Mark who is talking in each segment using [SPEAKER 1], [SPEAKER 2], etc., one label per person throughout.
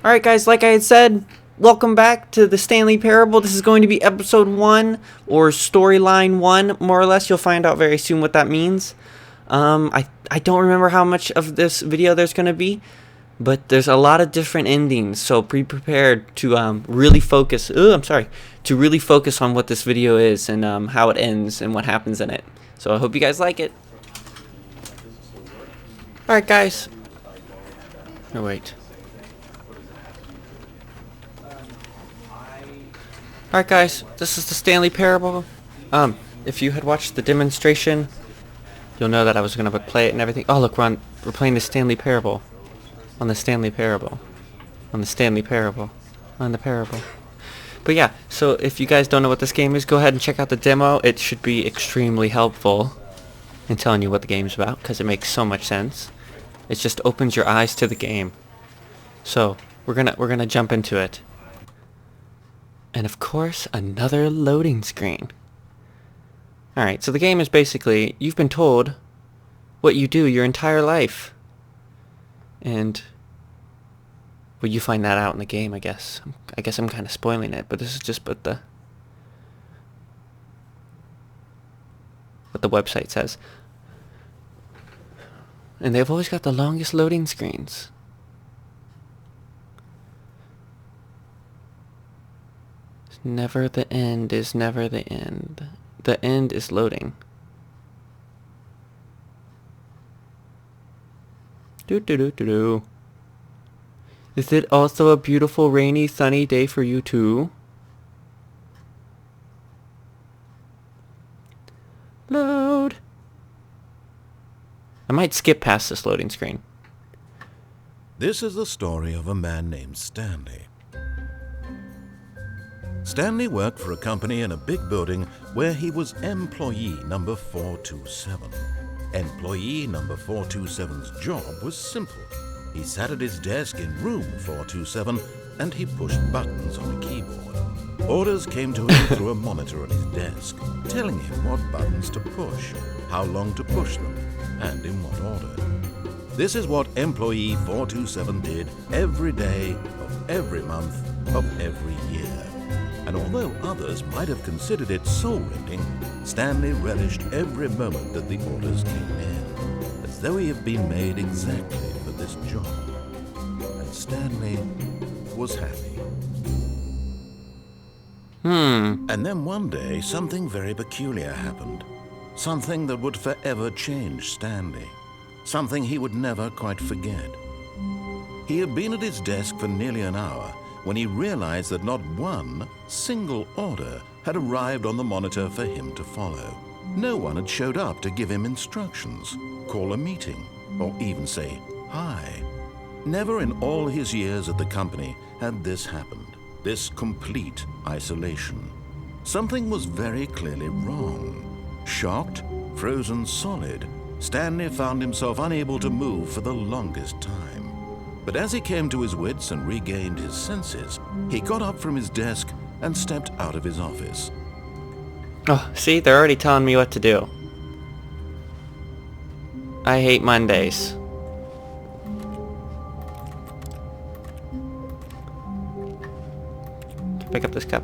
[SPEAKER 1] Alright guys, like I had said, welcome back to the Stanley Parable. This is going to be episode 1, or storyline 1, more or less. You'll find out very soon what that means. I don't remember how much of this video there's going to be, but there's a lot of different endings, so be prepared to really focus, to really focus on what this video is and how it ends and what happens in it. So I hope you guys like it. Alright guys. Oh wait. Alright guys, this is the Stanley Parable. If you had watched the demonstration, you'll know that I was gonna play it and everything. Oh look, we're playing the Stanley Parable. On the Stanley Parable. On the Stanley Parable. On the Parable. But yeah, so if you guys don't know what this game is, go ahead and check out the demo. It should be extremely helpful in telling you what the game's about, because it makes so much sense. It just opens your eyes to the game. So, we're gonna jump into it. And of course, another loading screen. Alright, so the game is basically, you've been told what you do your entire life. And, well, you find that out in the game, I guess. I guess I'm kind of spoiling it, but this is just what the website says. And they've always got the longest loading screens. Never the end is never the end. The end is loading. Do. Is it also a beautiful rainy sunny day for you too? Load. I might skip past this loading screen.
[SPEAKER 2] This is the story of a man named Stanley. Stanley worked for a company in a big building where he was employee number 427. Employee number 427's job was simple. He sat at his desk in room 427 and he pushed buttons on a keyboard. Orders came to him through a monitor on his desk, telling him what buttons to push, how long to push them, and in what order. This is what employee 427 did every day of every month of every year. And although others might have considered it soul-rending, Stanley relished every moment that the orders came in, as though he had been made exactly for this job. And Stanley was happy. And then one day, something very peculiar happened. Something that would forever change Stanley. Something he would never quite forget. He had been at his desk for nearly an hour when he realized that not one single order had arrived on the monitor for him to follow. No one had showed up to give him instructions, call a meeting, or even say hi. Never in all his years at the company had this happened, this complete isolation. Something was very clearly wrong. Shocked, frozen solid, Stanley found himself unable to move for the longest time. But as he came to his wits and regained his senses, he got up from his desk and stepped out of his office.
[SPEAKER 1] Oh, see, they're already telling me what to do. I hate Mondays. Pick up this cup.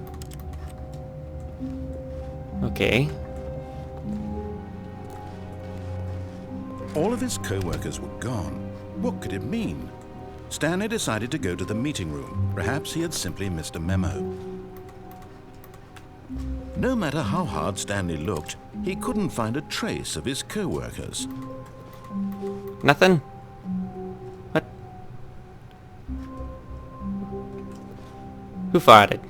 [SPEAKER 1] Okay.
[SPEAKER 2] All of his co-workers were gone. What could it mean? Stanley decided to go to the meeting room. Perhaps he had simply missed a memo. No matter how hard Stanley looked, he couldn't find a trace of his co-workers.
[SPEAKER 1] Nothing? What? Who farted?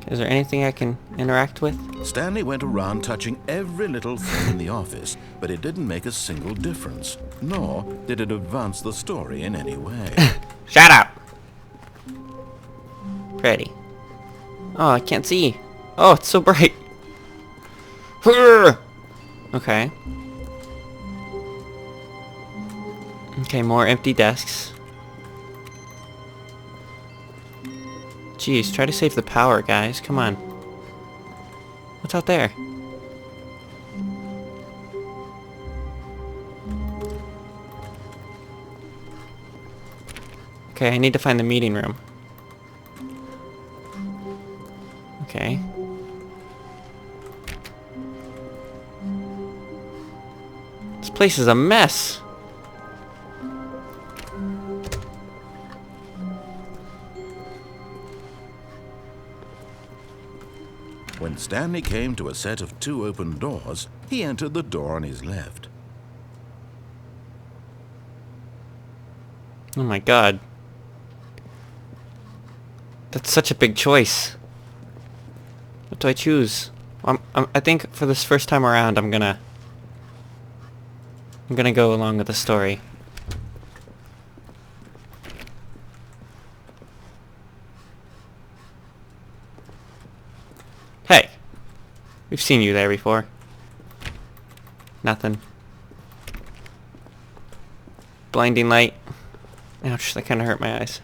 [SPEAKER 1] Is there anything I can interact with?
[SPEAKER 2] Stanley went around touching every little thing in the office, but it didn't make a single difference, nor did it advance the story in any way.
[SPEAKER 1] Shut up! Pretty. Oh, I can't see. Oh, it's so bright. Okay. Okay, more empty desks. Jeez, try to save the power, guys. Come on. What's out there? Okay, I need to find the meeting room. Okay. This place is a mess.
[SPEAKER 2] When Stanley came to a set of 2 open doors, he entered the door on his left.
[SPEAKER 1] Oh my god. That's such a big choice. What do I choose? I think for this first time around, I'm gonna go along with the story. Hey! We've seen you there before. Nothing. Blinding light. Ouch, that kinda hurt my eyes.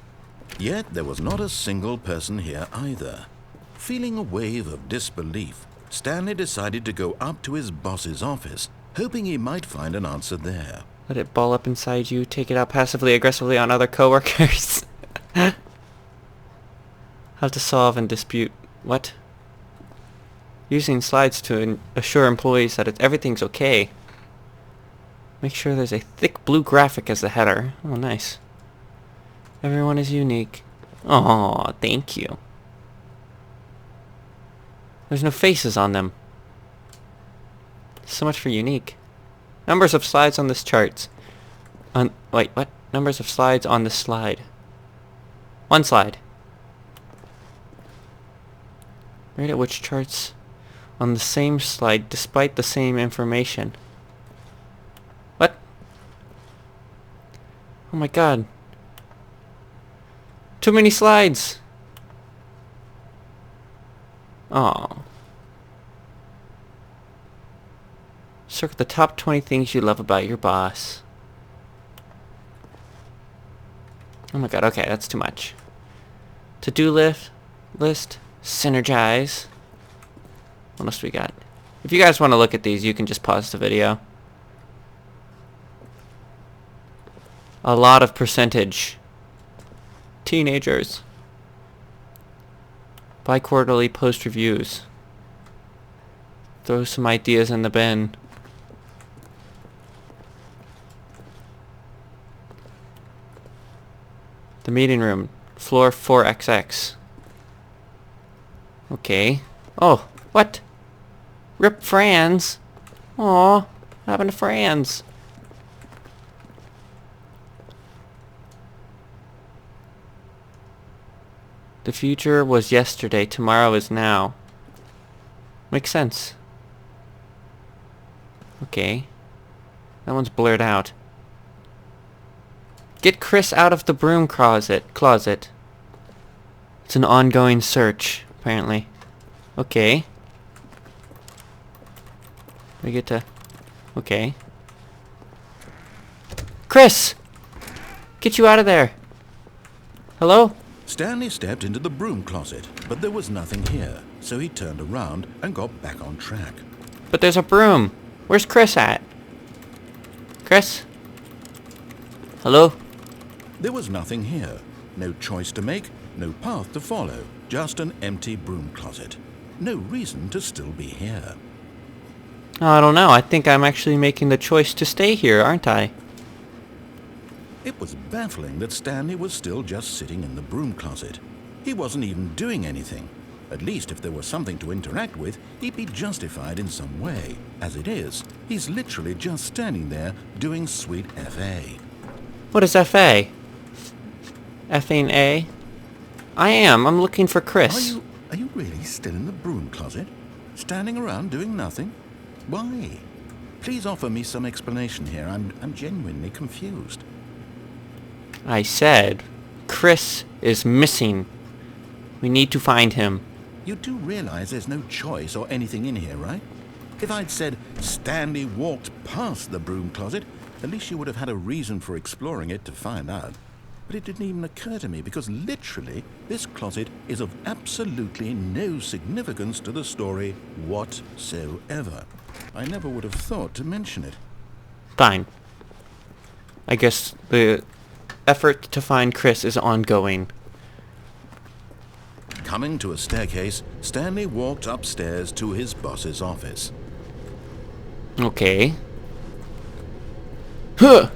[SPEAKER 2] Yet there was not a single person here either. Feeling a wave of disbelief, Stanley decided to go up to his boss's office, hoping he might find an answer there.
[SPEAKER 1] Let it ball up inside you, take it out passively aggressively on other coworkers. How to solve and dispute. What? Using slides to assure employees that everything's okay. Make sure there's a thick blue graphic as the header. Oh, nice. Everyone is unique. Oh, thank you. There's no faces on them. So much for unique. Numbers of slides on this chart. Wait, what? Numbers of slides on this slide. 1 slide. Rate at which charts on the same slide despite the same information. What? Oh my god. Too many slides. Oh. Circle the top 20 things you love about your boss. Oh my god, okay, that's too much. To-do list, synergize. What else we got? If you guys want to look at these, you can just pause the video. A lot of percentage. Teenagers. Bi-quarterly post reviews. Throw some ideas in the bin. The meeting room. Floor 4XX. Okay. Oh, what? Rip Franz. Aw, what happened to Franz? The future was yesterday, tomorrow is now. Makes sense. Okay. That one's blurred out. Get Chris out of the broom closet. It's an ongoing search, apparently. Okay. We get to... Okay. Chris! Get you out of there! Hello?
[SPEAKER 2] Stanley stepped into the broom closet, but there was nothing here, so he turned around and got back on track.
[SPEAKER 1] But there's a broom. Where's Chris at? Chris? Hello?
[SPEAKER 2] There was nothing here. No choice to make, no path to follow. Just an empty broom closet. No reason to still be here.
[SPEAKER 1] I don't know. I think I'm actually making the choice to stay here, aren't I?
[SPEAKER 2] It was baffling that Stanley was still just sitting in the broom closet. He wasn't even doing anything. At least if there was something to interact with, he'd be justified in some way. As it is, he's literally just standing there doing sweet FA.
[SPEAKER 1] What is FA? F-ing A? I am. I'm looking for Chris.
[SPEAKER 2] Are you really still in the broom closet? Standing around doing nothing? Why? Please offer me some explanation here. I'm genuinely confused.
[SPEAKER 1] I said, Chris is missing. We need to find him.
[SPEAKER 2] You do realize there's no choice or anything in here, right? If I'd said Stanley walked past the broom closet, at least you would have had a reason for exploring it to find out. But it didn't even occur to me because literally this closet is of absolutely no significance to the story whatsoever. I never would have thought to mention it.
[SPEAKER 1] Fine. I guess the effort to find Chris is ongoing.
[SPEAKER 2] Coming to a staircase, Stanley walked upstairs to his boss's office.
[SPEAKER 1] Okay. Huh!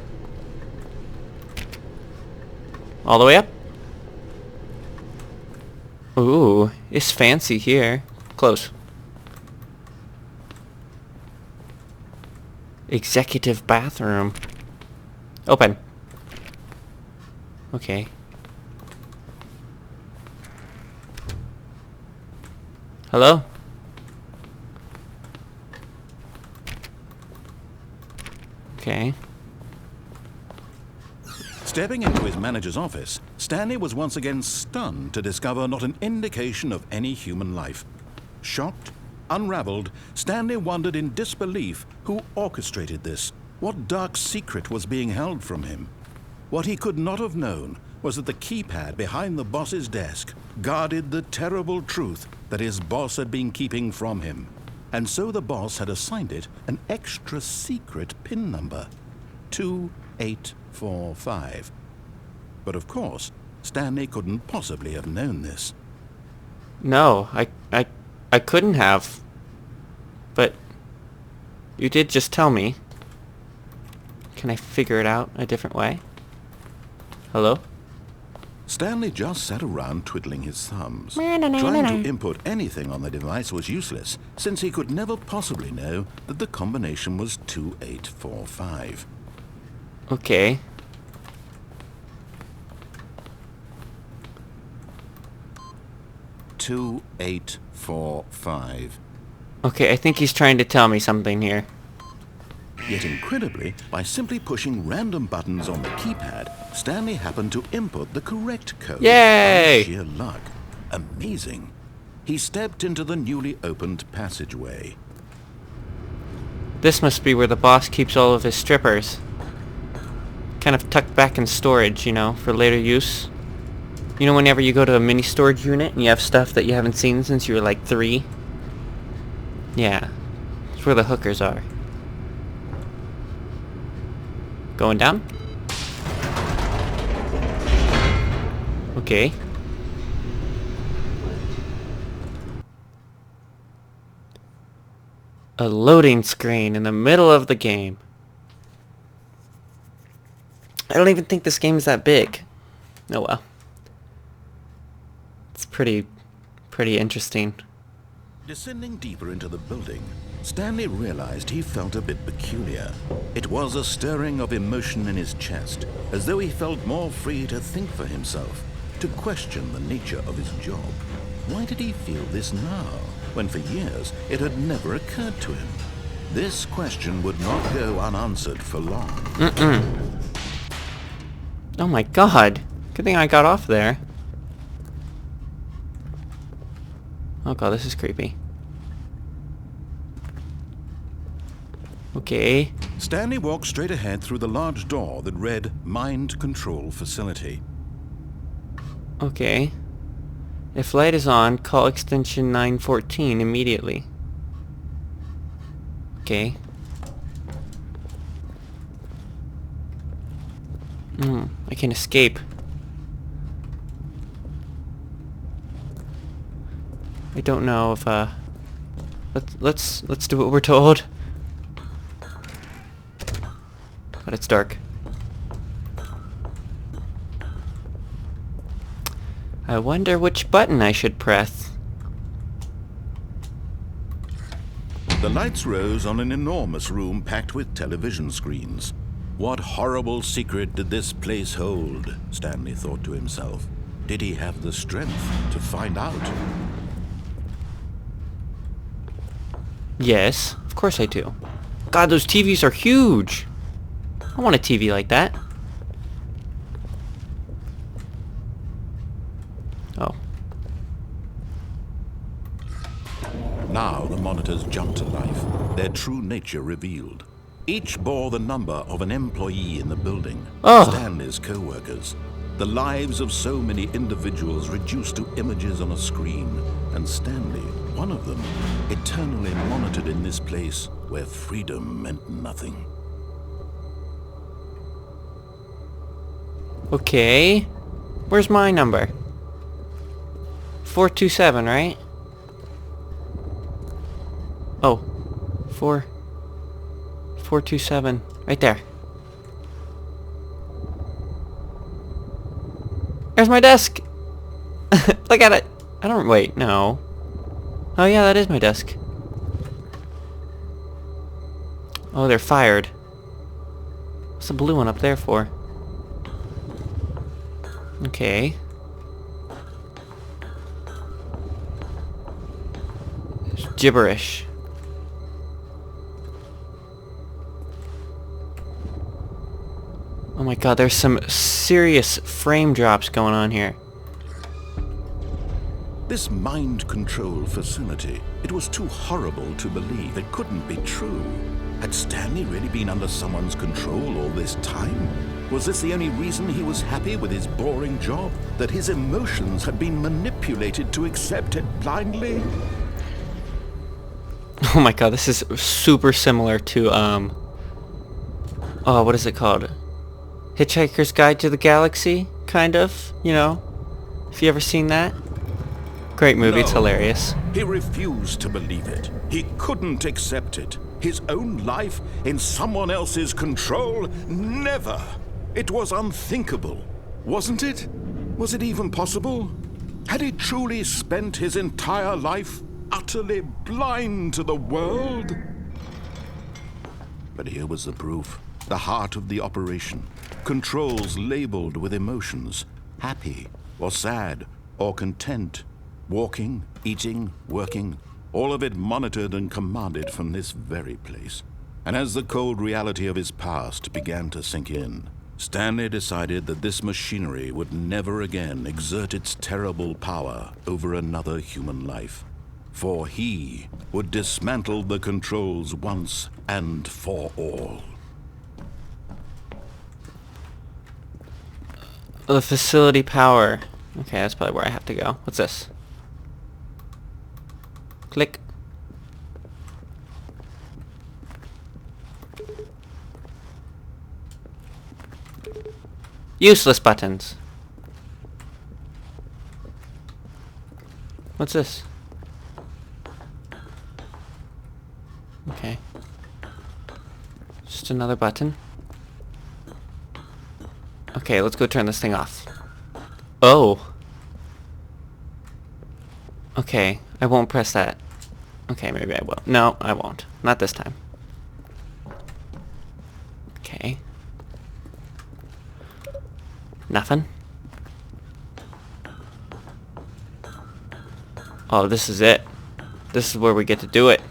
[SPEAKER 1] All the way up? Ooh, it's fancy here. Close. Executive bathroom. Open. Okay. Hello? Okay.
[SPEAKER 2] Stepping into his manager's office, Stanley was once again stunned to discover not an indication of any human life. Shocked, unraveled, Stanley wondered in disbelief who orchestrated this, what dark secret was being held from him. What he could not have known was that the keypad behind the boss's desk guarded the terrible truth that his boss had been keeping from him. And so the boss had assigned it an extra secret PIN number, 2845. But of course, Stanley couldn't possibly have known this.
[SPEAKER 1] No, I couldn't have. But you did just tell me. Can I figure it out a different way? Hello?
[SPEAKER 2] Stanley just sat around twiddling his thumbs. Trying to input anything on the device was useless, since he could never possibly know that the combination was 2845.
[SPEAKER 1] Okay.
[SPEAKER 2] $2845.
[SPEAKER 1] Okay, I think he's trying to tell me something here.
[SPEAKER 2] Yet incredibly, by simply pushing random buttons on the keypad, Stanley happened to input the correct code.
[SPEAKER 1] Yay!
[SPEAKER 2] By sheer luck. Amazing. He stepped into the newly opened passageway.
[SPEAKER 1] This must be where the boss keeps all of his strippers. Kind of tucked back in storage, you know, for later use. You know, whenever you go to a mini storage unit and you have stuff that you haven't seen since you were like 3? Yeah. That's where the hookers are. Going down? Okay. A loading screen in the middle of the game. I don't even think this game is that big. Oh well. It's pretty interesting.
[SPEAKER 2] Descending deeper into the building, Stanley realized he felt a bit peculiar. It was a stirring of emotion in his chest, as though he felt more free to think for himself, to question the nature of his job. Why did he feel this now, when for years it had never occurred to him? This question would not go unanswered for long.
[SPEAKER 1] Oh my god. Good thing I got off there. Oh god, this is creepy. Okay.
[SPEAKER 2] Stanley walked straight ahead through the large door that read Mind Control Facility.
[SPEAKER 1] Okay. If light is on, call extension 914 immediately. Okay. I can escape. I don't know if let's do what we're told. But it's dark. I wonder which button I should press.
[SPEAKER 2] The lights rose on an enormous room packed with television screens. What horrible secret did this place hold? Stanley thought to himself. Did he have the strength to find out?
[SPEAKER 1] Yes, of course I do. God, those TVs are huge. I want a TV like that. Oh.
[SPEAKER 2] Now the monitors jumped to life, their true nature revealed. Each bore the number of an employee in the building,
[SPEAKER 1] Oh.
[SPEAKER 2] Stanley's co-workers. The lives of so many individuals reduced to images on a screen, and Stanley, one of them, eternally monitored in this place where freedom meant nothing.
[SPEAKER 1] Okay. Where's my number? 427, right? Oh. 427. Right there. There's my desk! Look at it! I don't... Wait, no. Oh yeah, that is my desk. Oh, they're fired. What's the blue one up there for? Okay. It's gibberish. Oh my god, there's some serious frame drops going on here.
[SPEAKER 2] This mind control facility, it was too horrible to believe. It couldn't be true. Had Stanley really been under someone's control all this time? Was this the only reason he was happy with his boring job? That his emotions had been manipulated to accept it blindly?
[SPEAKER 1] Oh my god, this is super similar to, oh, what is it called? Hitchhiker's Guide to the Galaxy, kind of, you know? Have you ever seen that? Great movie, it's hilarious.
[SPEAKER 2] He refused to believe it. He couldn't accept it. His own life in someone else's control? Never! It was unthinkable, wasn't it? Was it even possible? Had he truly spent his entire life utterly blind to the world? But here was the proof. The heart of the operation. Controls labeled with emotions. Happy, or sad, or content. Walking, eating, working, all of it monitored and commanded from this very place. And as the cold reality of his past began to sink in, Stanley decided that this machinery would never again exert its terrible power over another human life. For he would dismantle the controls once and for all.
[SPEAKER 1] The facility power. Okay, that's probably where I have to go. What's this? Click. Useless buttons. What's this? Okay. Just another button. Okay, let's go turn this thing off. Oh. Okay, I won't press that. Okay, maybe I will. No, I won't. Not this time. Okay. Nothing. Oh, this is it. This is where we get to do it.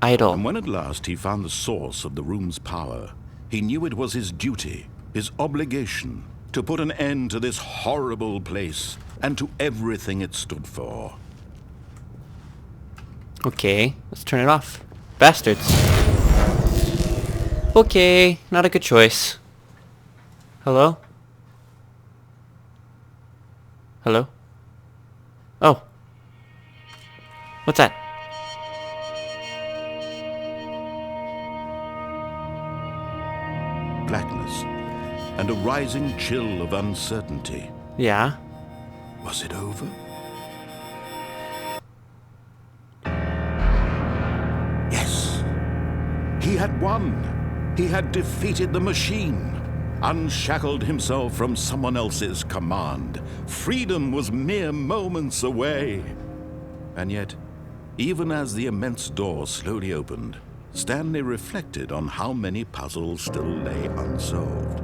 [SPEAKER 1] Idle.
[SPEAKER 2] And when at last he found the source of the room's power, he knew it was his duty, his obligation, to put an end to this horrible place and to everything it stood for.
[SPEAKER 1] Okay, let's turn it off. Bastards. Okay, not a good choice. Hello? Hello? Oh. What's that?
[SPEAKER 2] Blackness and a rising chill of uncertainty.
[SPEAKER 1] Yeah?
[SPEAKER 2] Was it over? Yes. He had won. He had defeated the machine. Unshackled himself from someone else's command. Freedom was mere moments away. And yet, even as the immense door slowly opened, Stanley reflected on how many puzzles still lay unsolved.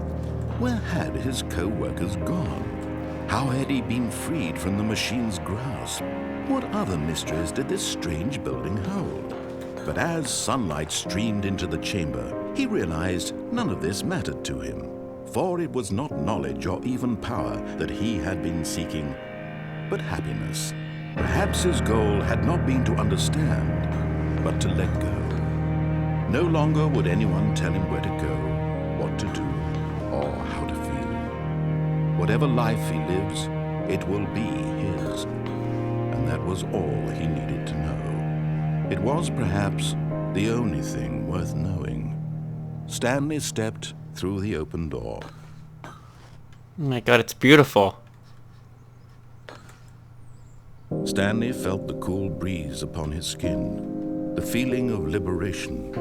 [SPEAKER 2] Where had his co-workers gone? How had he been freed from the machine's grasp? What other mysteries did this strange building hold? But as sunlight streamed into the chamber, he realized none of this mattered to him. For it was not knowledge or even power that he had been seeking, but happiness. Perhaps his goal had not been to understand, but to let go. No longer would anyone tell him where to go, what to do, or how to feel. Whatever life he lives, it will be his. And that was all he needed to know. It was perhaps the only thing worth knowing. Stanley stepped through the open door.
[SPEAKER 1] Oh my god, it's beautiful.
[SPEAKER 2] Stanley felt the cool breeze upon his skin, the feeling of liberation,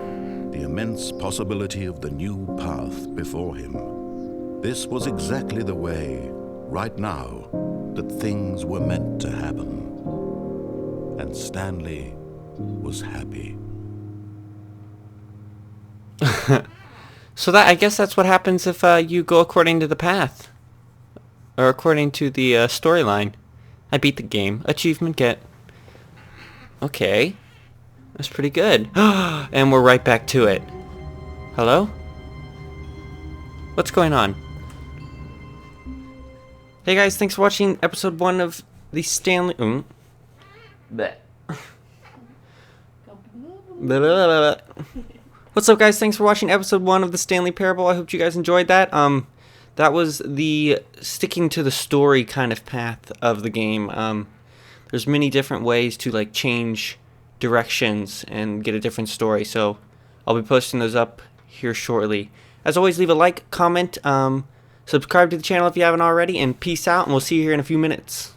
[SPEAKER 2] the immense possibility of the new path before him. This was exactly the way, right now, that things were meant to happen. And Stanley was happy.
[SPEAKER 1] So that, I guess that's what happens if you go according to the path. Or according to the storyline. I beat the game. Achievement get. Okay. That's pretty good. And we're right back to it. Hello? What's going on? Hey guys, thanks for watching episode 1 of the Stanley... Bleh. Blah. What's up guys, thanks for watching episode 1 of the Stanley Parable. I hope you guys enjoyed that. That was the sticking to the story kind of path of the game. There's many different ways to like change directions and get a different story, so I'll be posting those up here shortly. As always, leave a like, comment, subscribe to the channel if you haven't already, and peace out, and we'll see you here in a few minutes.